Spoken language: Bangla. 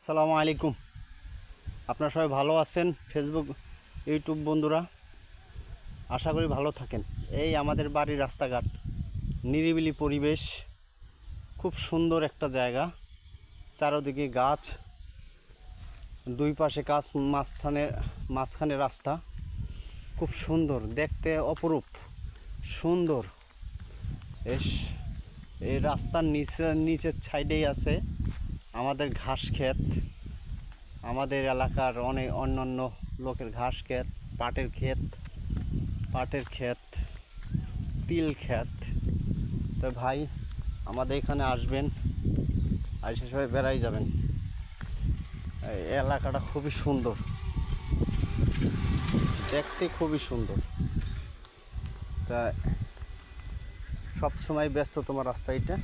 আসসালামু আলাইকুম। আপনারা সবাই ভালো আছেন? ফেসবুক ইউটিউব বন্ধুরা, আশা করি ভালো থাকেন। এই আমাদের বাড়ির রাস্তাঘাট, নিরিবিলি পরিবেশ, খুব সুন্দর একটা জায়গা। চারদিকে গাছ, দুই পাশে গাছ, মাঝখানে রাস্তা। খুব সুন্দর দেখতে, অপরূপ সুন্দর। এই রাস্তার নিচের সাইডেই আছে আমাদের ঘাস ক্ষেত। আমাদের এলাকার অন্যান্য লোকের ঘাস ক্ষেত, পাটের ক্ষেত, তিল ক্ষেত। তো ভাই, আমাদের এখানে আসবেন, এসে সবাই বেড়াই যাবেন। এই এলাকাটা খুবই সুন্দর, দেখতে খুবই সুন্দর। তা সব সময় ব্যস্ত তোমার রাস্তা এটা।